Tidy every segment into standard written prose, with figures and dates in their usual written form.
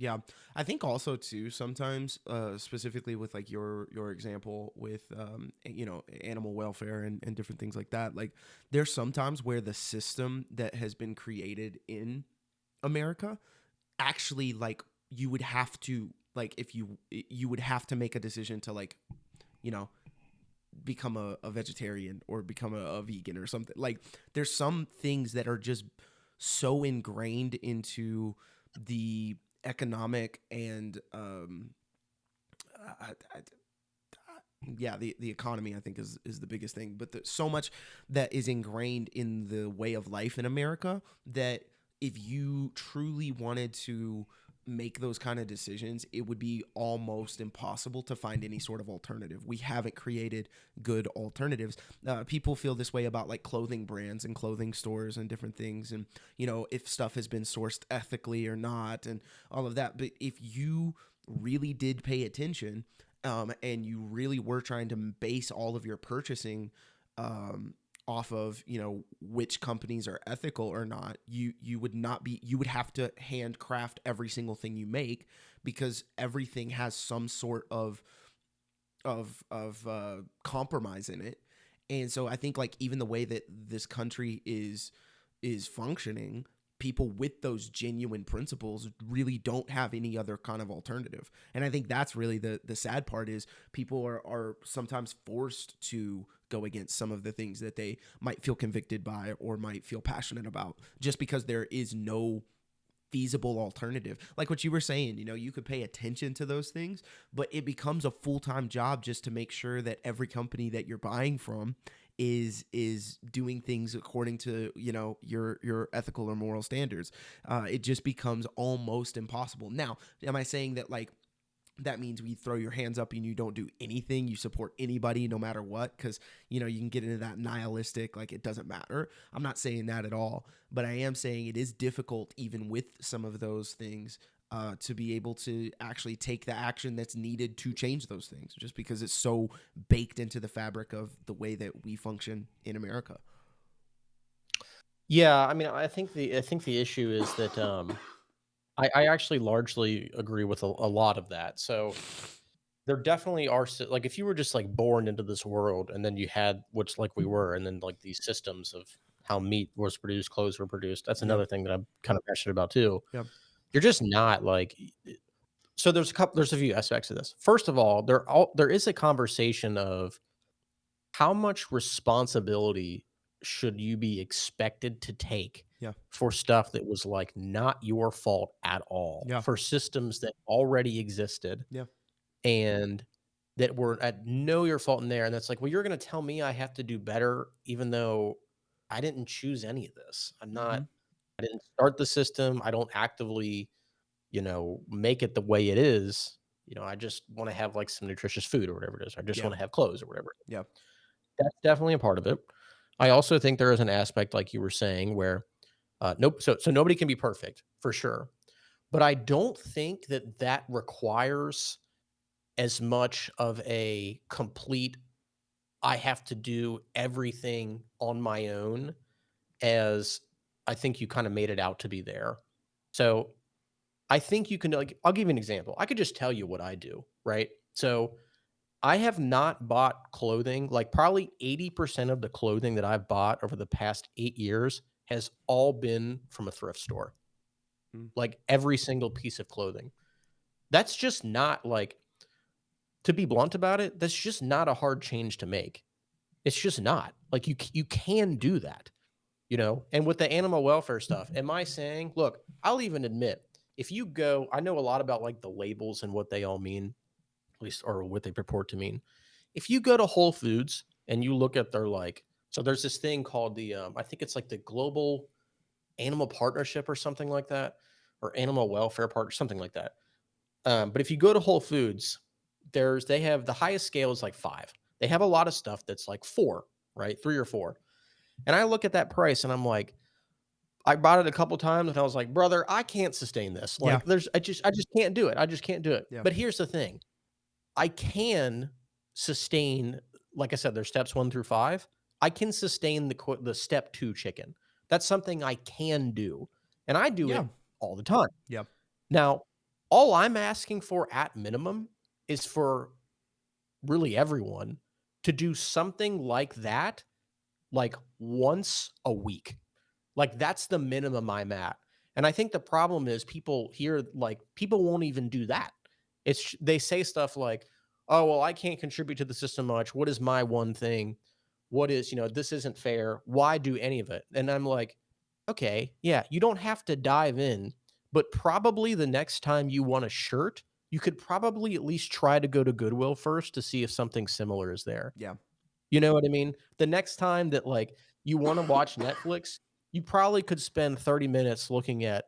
Yeah, I think also too sometimes, specifically with like your example with animal welfare and different things like that. Like there's sometimes where the system that has been created in America actually like you would have to like if you would have to make a decision to like you know become a vegetarian or become a vegan or something. Like there's some things that are just so ingrained into the economic and I, I, yeah, the economy I think is the biggest thing, but so much that is ingrained in the way of life in America that if you truly wanted to make those kind of decisions, it would be almost impossible to find any sort of alternative. We haven't created good alternatives. People feel this way about like clothing brands and clothing stores and different things, and if stuff has been sourced ethically or not, and all of that. But if you really did pay attention and you really were trying to base all of your purchasing um, off of which companies are ethical or not, you would not be you would have to handcraft every single thing you make because everything has some sort of compromise in it. And so I think like even the way that this country is functioning, people with those genuine principles really don't have any other kind of alternative. And I think that's really the sad part is people are sometimes forced to go against some of the things that they might feel convicted by or might feel passionate about just because there is no feasible alternative. Like what you were saying, you could pay attention to those things, but it becomes a full-time job just to make sure that every company that you're buying from is doing things according to your ethical or moral standards. It just becomes almost impossible. Now, am I saying that like that means we throw your hands up and you don't do anything, you support anybody no matter what? Because you can get into that nihilistic, like it doesn't matter. I'm not saying that at all, but I am saying it is difficult even with some of those things to be able to actually take the action that's needed to change those things, just because it's so baked into the fabric of the way that we function in America. Yeah, I mean, I think the issue is that I actually largely agree with a lot of that. So there definitely are like if you were just like born into this world and then you had which like we were, and then like these systems of how meat was produced, clothes were produced. That's Yep. another thing that I'm kind of passionate about too. Yep. You're just not like so there's a few aspects of this. First of all, there is a conversation of how much responsibility should you be expected to take Yeah. for stuff that was like not your fault at all, Yeah. for systems that already existed Yeah. and that were at no your fault in there, and that's like, well, you're going to tell me I have to do better even though I didn't choose any of this. Mm-hmm. I didn't start the system. I don't actively, make it the way it is. I just want to have like some nutritious food or whatever it is. I just Yeah. want to have clothes or whatever. Yeah. That's definitely a part of it. I also think there is an aspect, like you were saying, where nope. So nobody can be perfect for sure, but I don't think that that requires as much of a complete. I have to do everything on my own as I think you kind of made it out to be there. So I think you can like. I'll give you an example. I could just tell you what I do, right? So I have not bought clothing, like, probably 80% of the clothing that I've bought over the past 8 years has all been from a thrift store, Mm. like, every single piece of clothing. That's just not, like, to be blunt about it, that's just not a hard change to make. It's just not. Like, you can do that, And with the animal welfare stuff, am I saying look, I'll even admit, if you go I know a lot about, like, the labels and what they all mean, at least or what they purport to mean. If you go to Whole Foods and you look at their like, so there's this thing called the I think it's like the Global Animal Partnership or something like that, or Animal Welfare Partner, something like that. But if you go to Whole Foods, they have the highest scale is like 5. They have a lot of stuff that's like 4, right, 3 or 4. And I look at that price and I'm like, I bought it a couple times and I was like, brother, I can't sustain this. Yeah. Like, I just can't do it. I just can't do it. Yeah. But here's the thing, I can sustain, like I said, there's steps 1 through 5. I can sustain the step 2 chicken. That's something I can do, and I do Yeah. it all the time. Yeah. Now, All I'm asking for at minimum is for really everyone to do something like that, like once a week. Like that's the minimum I'm at. And I think the problem is people here, like people won't even do that. They say stuff like, "Oh, well, I can't contribute to the system much. What is my one thing? What is, this isn't fair. Why do any of it?" And I'm like, "Okay, yeah, you don't have to dive in, but probably the next time you want a shirt, you could probably at least try to go to Goodwill first to see if something similar is there." Yeah. You know what I mean? The next time that, like, you wanna watch Netflix, you probably could spend 30 minutes looking at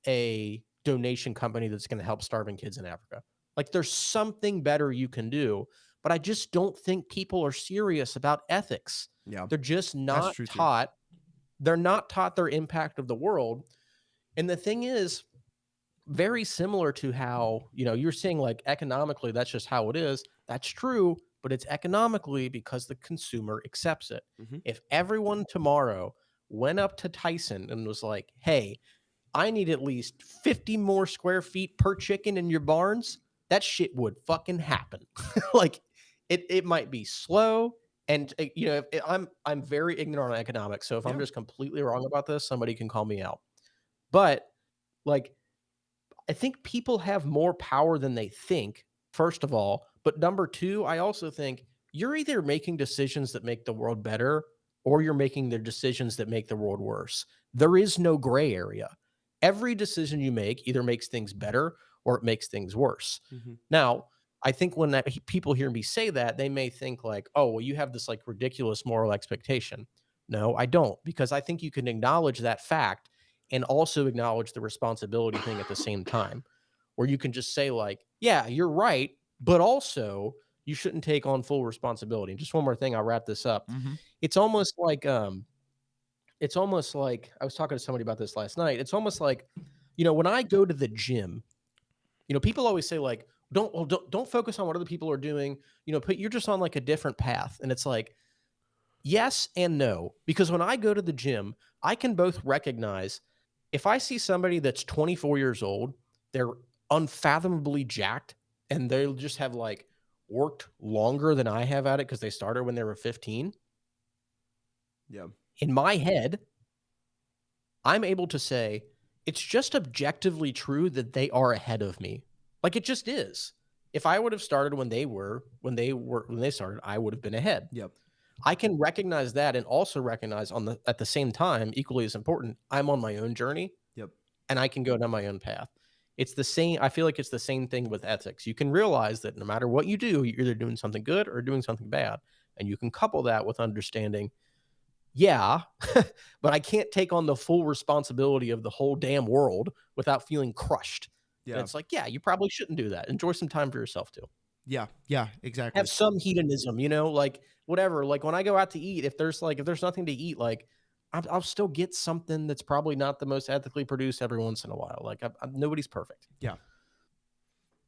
a donation company that's gonna help starving kids in Africa. Like, there's something better you can do, but I just don't think people are serious about ethics. Yeah. They're just That's not true too. taught. They're not taught their impact of the world, and the thing is, very similar to how, you're saying, like, economically, that's just how it is. That's true, but it's economically because the consumer accepts it. Mhm. If everyone tomorrow went up to Tyson and was like, "Hey, I need at least 50 more square feet per chicken in your barns," that shit would fucking happen. Like, it might be slow, and I'm very ignorant on economics, so if I'm Yeah. just completely wrong about this, somebody can call me out. But, like, I think people have more power than they think, first of all. But number two, I also think you're either making decisions that make the world better or you're making the decisions that make the world worse. There is no gray area. Every decision you make either makes things better or it makes things worse. Mhm. Now, I think when people hear me say that, they may think like, "Oh, well, you have this like ridiculous moral expectation." No, I don't, because I think you can acknowledge that fact and also acknowledge the responsibility thing at the same time, where you can just say like, "Yeah, you're right, but also you shouldn't take on full responsibility." And just one more thing, I'll wrap this up. Mhm. It's almost like I was talking to somebody about this last night. It's almost like, when I go to the gym, people always say like, don't focus on what other people are doing. You're just on like a different path. And it's like, yes and no, because when I go to the gym, I can both recognize if I see somebody that's 24 years old, they're unfathomably jacked, and they'll just have like worked longer than I have at it because they started when they were 15. Yeah. In my head, I'm able to say it's just objectively true that they are ahead of me. Like it just is. If I would have started when they started, I would have been ahead. Yep. I can recognize that and also recognize at the same time, equally as important, I'm on my own journey Yep. and I can go down my own path. It's the same. I feel like it's the same thing with ethics. You can realize that no matter what you do, you're either doing something good or doing something bad. And you can couple that with understanding, yeah, but I can't take on the full responsibility of the whole damn world without feeling crushed. And Yeah. it's like, yeah, you probably shouldn't do that. Enjoy some time for yourself too. Yeah. Yeah. Have Exactly. some hedonism, like whatever. Like when I go out to eat, if there's nothing to eat, like I'll still get something that's probably not the most ethically produced every once in a while. Like nobody's perfect. Yeah.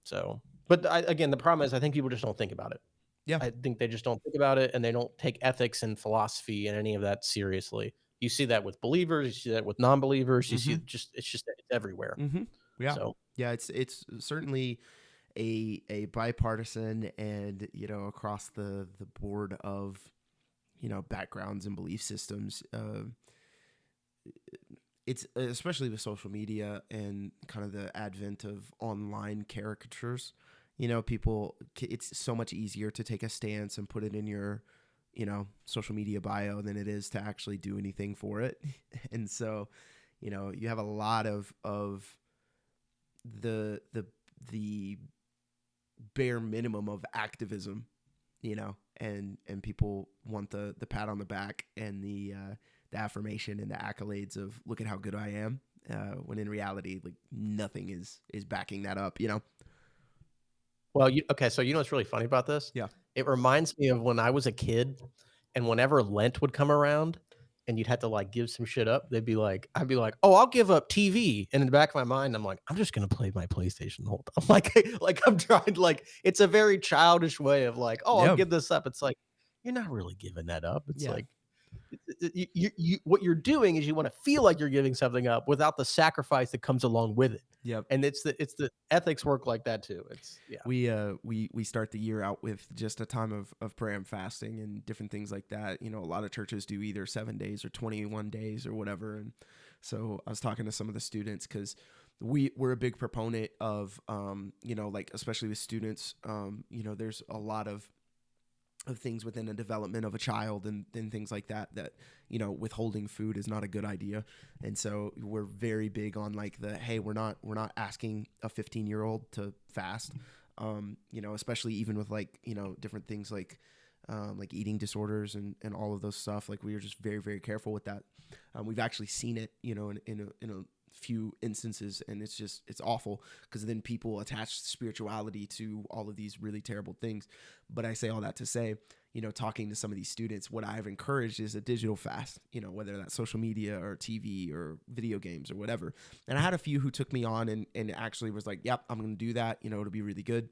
So, but again, the problem is I think people just don't think about it. Yeah. I think they just don't think about it, and they don't take ethics and philosophy and any of that seriously. You see that with believers, you see that with non-believers, you see Mhm. it's everywhere. Mhm. Yeah. So, Yeah. It's certainly a bipartisan and across the board of backgrounds and belief systems. It's especially with social media and kind of the advent of online caricatures. People, it's so much easier to take a stance and put it in your social media bio than it is to actually do anything for it. And so you have a lot of the bare minimum of activism, and people want the pat on the back and the affirmation and the accolades of look at how good I am, when in reality, like nothing is backing that up. well, okay, so what's really funny about this? Yeah. It reminds me of when I was a kid, and whenever Lent would come around, and you'd have to like give some shit up, I'd be like, "Oh, I'll give up TV." And in the back of my mind, I'm like, "I'm just gonna play my PlayStation the whole time." Like I'm trying, like it's a very childish way of like, "Oh, I'll Yeah. give this up." It's like you're not really giving that up. It's Yeah. like what you're doing is you want to feel like you're giving something up without the sacrifice that comes along with it. Yep. And it's the ethics work like that too. It's yeah. We start the year out with just a time of prayer and fasting and different things like that. You know, a lot of churches do either 7 days or 21 days or whatever. And so I was talking to some of the students because we're a big proponent of, you know, like especially with students, you know, there's a lot of things within the development of a child and things like that, you know, withholding food is not a good idea. And so we're very big on like hey, we're not asking a 15-year-old to fast, you know, especially even with like, you know, different things like eating disorders and all of those stuff. Like we are just very, very careful with that. We've actually seen it, you know, in a few instances, and it's awful because then people attach spirituality to all of these really terrible things. But I say all that to say, you know, talking to some of these students, what I've encouraged is a digital fast, you know, whether that's social media or TV or video games or whatever. And I had a few who took me on and actually was like, yep, I'm going to do that. You know, it'll be really good.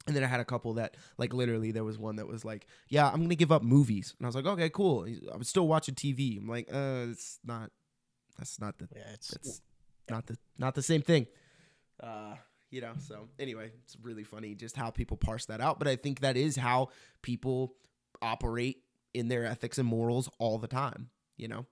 And then I had a couple that, like, literally there was one that was like, yeah, I'm going to give up movies. And I was like, okay, cool. I was still watching TV. I'm like, that's not the same thing. You know, so anyway, it's really funny just how people parse that out. But I think that is how people operate in their ethics and morals all the time, you know?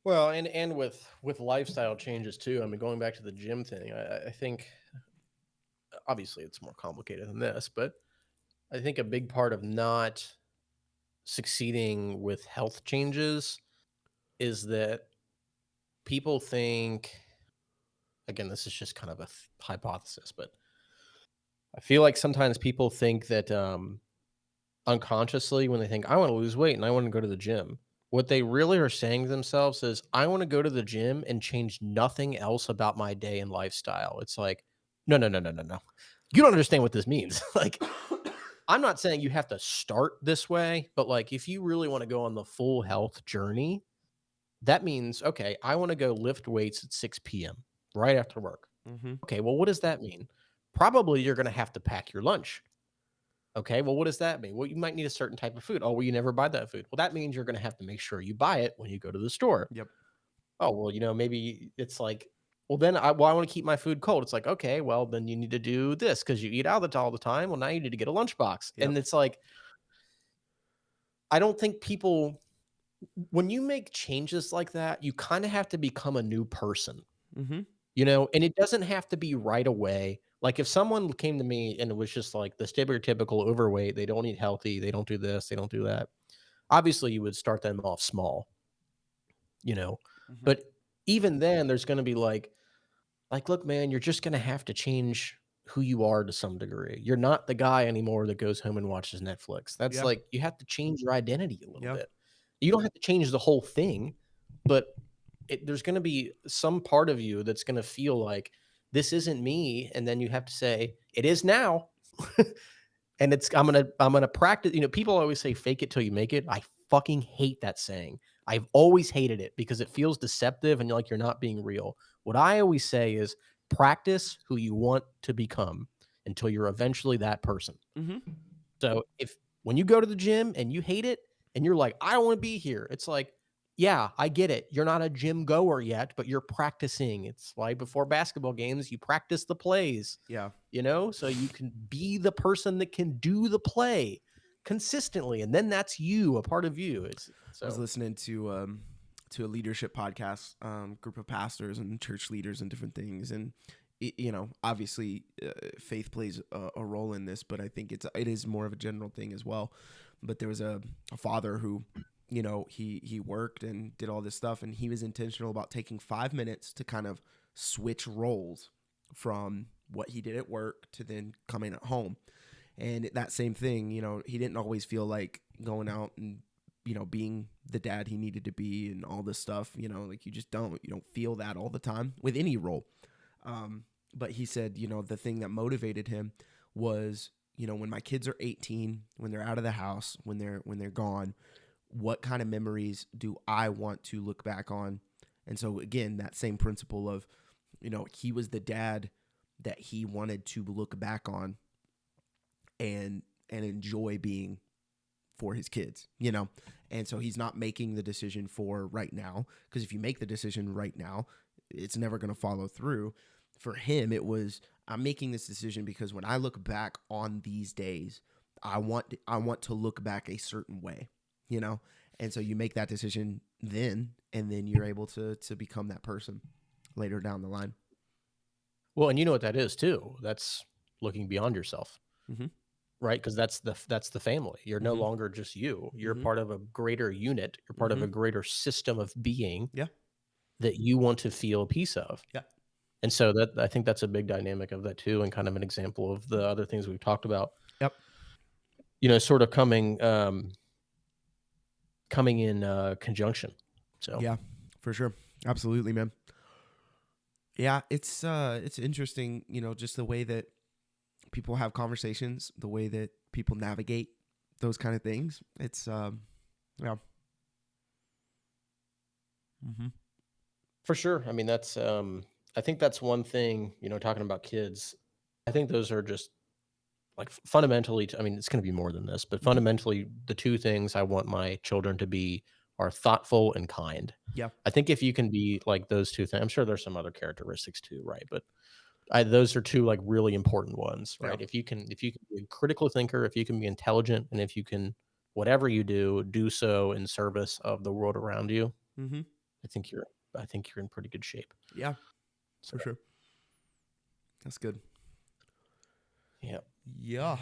Well, and with lifestyle changes too. I mean, going back to the gym thing, I think obviously it's more complicated than this, but I think a big part of not succeeding with health changes is that people think, again, this is just kind of a hypothesis, but I feel like sometimes people think that unconsciously when they think, I want to lose weight and I want to go to the gym, what they really are saying to themselves is, I want to go to the gym and change nothing else about my day and lifestyle. It's like, no, no, no, no, no, no. You don't understand what this means. Like, I'm not saying you have to start this way, but like, if you really want to go on the full health journey, that means, okay, I want to go lift weights at 6 p.m. right after work. Mm-hmm. Okay, well, what does that mean? Probably you're going to have to pack your lunch. Okay, well, what does that mean? Well, you might need a certain type of food. Oh, well, you never buy that food. Well, that means you're going to have to make sure you buy it when you go to the store. Yep. Oh, well, you know, maybe it's like, well, then I want to keep my food cold. It's like, okay, well, then you need to do this because you eat out all the time. Well, now you need to get a lunchbox. Yep. And it's like, I don't think people, when you make changes like that, you kind of have to become a new person. Mm-hmm. You know, and it doesn't have to be right away. Like if someone came to me and it was just like the stereotypical overweight, they don't eat healthy, they don't do this, they don't do that. Obviously, you would start them off small, you know. Mm-hmm. But even then, there's going to be like, look, man, you're just going to have to change who you are to some degree. You're not the guy anymore that goes home and watches Netflix. That's like, you have to change your identity a little bit. You don't have to change the whole thing, but there's going to be some part of you that's going to feel like this isn't me. And then you have to say, it is now. And I'm going to practice. You know, people always say, fake it till you make it. I fucking hate that saying. I've always hated it because it feels deceptive and you're not being real. What I always say is practice who you want to become until you're eventually that person. Mm-hmm. So when you go to the gym and you hate it and you're like, I don't want to be here. It's like, yeah, I get it. You're not a gym goer yet, but you're practicing. It's like before basketball games, you practice the plays. Yeah. You know, so you can be the person that can do the play consistently. And then that's you, a part of you. I was listening to a leadership podcast, group of pastors and church leaders and different things. And, you know, obviously faith plays a role in this, but I think it is more of a general thing as well. But there was a father who, you know, he worked and did all this stuff, and he was intentional about taking 5 minutes to kind of switch roles from what he did at work to then coming at home. And that same thing, you know, he didn't always feel like going out and, you know, being the dad he needed to be and all this stuff, you know, like you don't feel that all the time with any role. But he said, you know, the thing that motivated him was, you know, when my kids are 18, when they're out of the house, when they're gone, what kind of memories do I want to look back on? And so again, that same principle of, you know, he was the dad that he wanted to look back on and enjoy being for his kids, you know? And so he's not making the decision for right now, because if you make the decision right now, it's never going to follow through. For him, it was, I'm making this decision because when I look back on these days, I want to look back a certain way, you know? And so you make that decision then, and then you're able to become that person later down the line. Well, and you know what that is too. That's looking beyond yourself, Mhm. right? Because that's the family. You're no Mhm. longer just you. You're Mhm. part of a greater unit. You're part of a Mhm. greater system of being Yeah. that you want to feel a piece of. Yeah. And so that I think that's a big dynamic of that too, and kind of an example of the other things we've talked about. Yep. Sort of coming in conjunction. So Yeah, for sure. Absolutely, man. Yeah, it's interesting, you know, just the way that people have conversations, the way that people navigate those kind of things. It's yeah. Mhm. for sure. I mean, that's I think that's one thing, talking about kids. I think those are just like fundamentally, I mean, it's going to be more than this, but Mhm. fundamentally, the two things I want my children to be are thoughtful and kind. Yeah. I think if you can be like those two things, I'm sure there's some other characteristics too, right? But those are two like really important ones, Yeah. right? If you can be a critical thinker, if you can be intelligent, and if you can, whatever you do so in service of the world around you, Mhm. I think you're I think you're in pretty good shape. Yeah, So for sure. That's good. yeah. Yeah.